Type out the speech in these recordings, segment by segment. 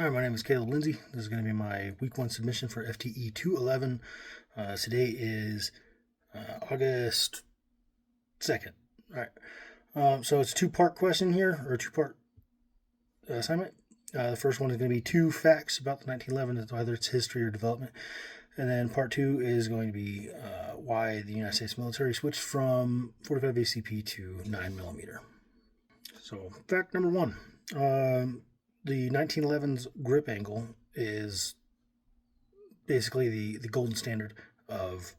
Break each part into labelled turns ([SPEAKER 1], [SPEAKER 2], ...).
[SPEAKER 1] Hi, my name is Caleb Lindsay. This is going to be my week one submission for FTE211. Today is August 2nd. All right. So it's a two-part question here, or a two-part assignment. The first one is going to be 2 facts about the 1911, either its history or development. And then part 2 is going to be why the United States military switched from 45 ACP to 9mm. So, fact number 1. The 1911's grip angle is basically the golden standard of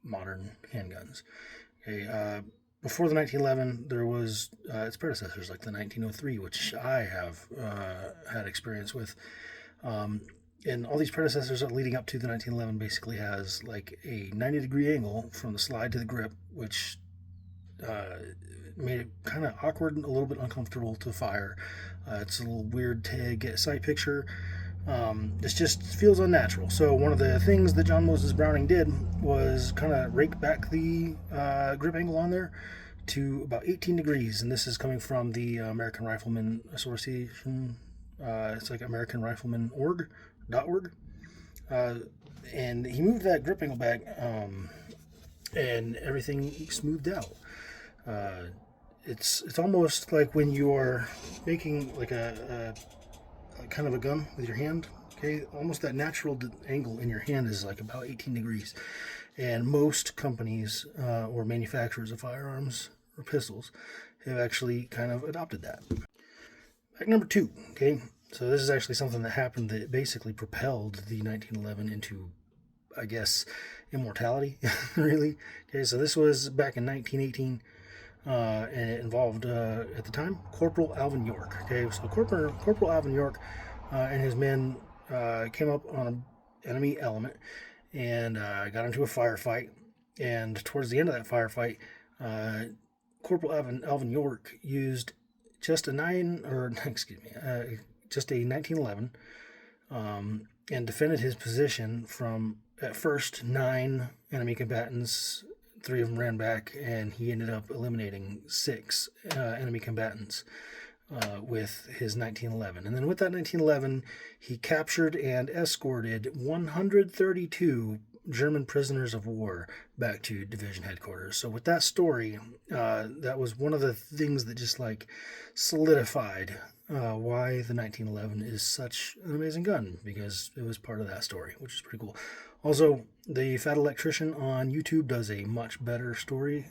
[SPEAKER 1] modern handguns. Okay, before the 1911, there was its predecessors like the 1903, which I have had experience with. And all these predecessors leading up to the 1911 basically has like a 90-degree angle from the slide to the grip, which made it kind of awkward and a little bit uncomfortable to fire. It's a little weird to get a sight picture. It just feels unnatural. So one of the things that John Moses Browning did was kind of rake back the grip angle on there to about 18 degrees. And this is coming from the American Rifleman Association. It's like American Rifleman org. And he moved that grip angle back, and everything smoothed out. It's almost like when you're making like a kind of a gun with your hand. Okay, almost that natural angle in your hand is like about 18 degrees, and most companies or manufacturers of firearms or pistols have actually kind of adopted that. Fact number 2. Okay, so this is actually something that happened that basically propelled the 1911 into, I guess, immortality. Really. Okay, so this was back in 1918. And it involved, at the time, Corporal Alvin York. Okay, so Corporal Alvin York and his men came up on an enemy element and got into a firefight. And towards the end of that firefight, Corporal Alvin York used just a just a 1911, and defended his position from at first 9 enemy combatants. 3 of them ran back, and he ended up eliminating 6 enemy combatants with his 1911. And then with that 1911, he captured and escorted 132 German prisoners of war back to division headquarters. So with that story, that was one of the things that just like solidified why the 1911 is such an amazing gun, because it was part of that story, which is pretty cool. Also, the Fat Electrician on YouTube does a much better story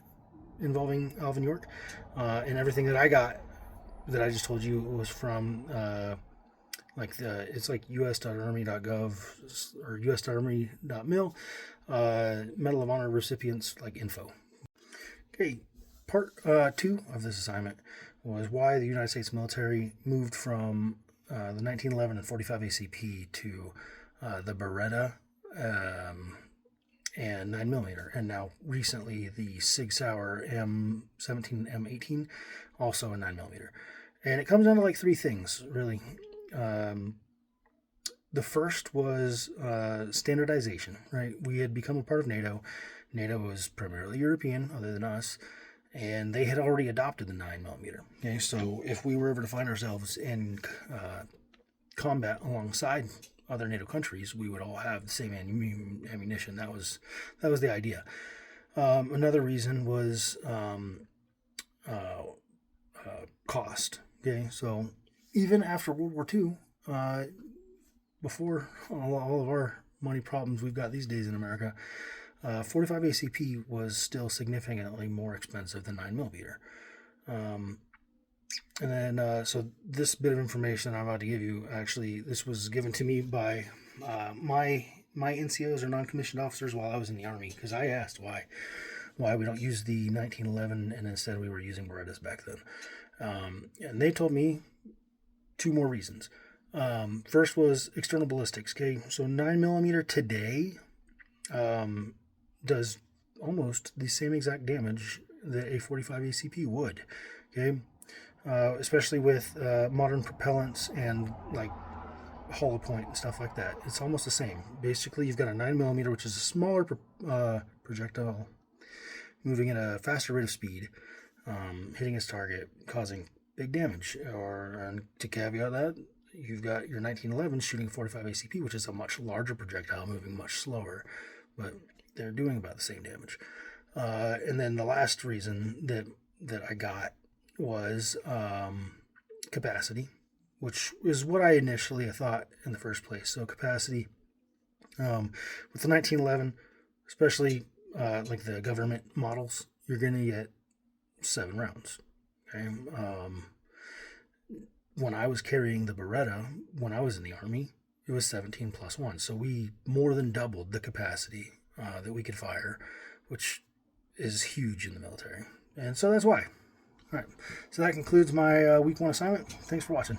[SPEAKER 1] involving Alvin York, and everything that I got that I just told you was from it's like us.army.gov or us.army.mil, Medal of Honor recipients like info. Okay, part 2 of this assignment was why the United States military moved from the 1911 and 45 ACP to the Beretta and 9mm, and now recently the Sig Sauer M17 and M18, also a 9mm. And it comes down to like 3 things, really. The first was standardization, right? We had become a part of NATO. NATO was primarily European, other than us, and they had already adopted the 9mm. Okay, so if we were ever to find ourselves in combat alongside other NATO countries, we would all have the same ammunition. That was the idea. Another reason was cost. Okay, so even after World War II, before all of our money problems we've got these days in America, 45 ACP was still significantly more expensive than 9mm. And then, so this bit of information that I'm about to give you, actually, this was given to me by my NCOs or non-commissioned officers while I was in the Army, because I asked why we don't use the 1911 and instead we were using Berettas back then. And they told me 2 more reasons. First was external ballistics. Okay, so 9mm today does almost the same exact damage that a 45 ACP would. Okay, especially with modern propellants and like hollow point and stuff like that. It's almost the same. Basically, you've got a 9mm, which is a smaller projectile, moving at a faster rate of speed, hitting its target, causing big damage. Or to caveat that, you've got your 1911 shooting 45 ACP, which is a much larger projectile, moving much slower, but they're doing about the same damage. And then the last reason that I got was capacity, which is what I initially thought in the first place. So capacity with the 1911, especially like the government models, you're going to get 7 rounds. Okay. When I was carrying the Beretta, when I was in the Army, it was 17 plus 1. So we more than doubled the capacity that we could fire, which is huge in the military. And so that's why. All right. So that concludes my week 1 assignment. Thanks for watching.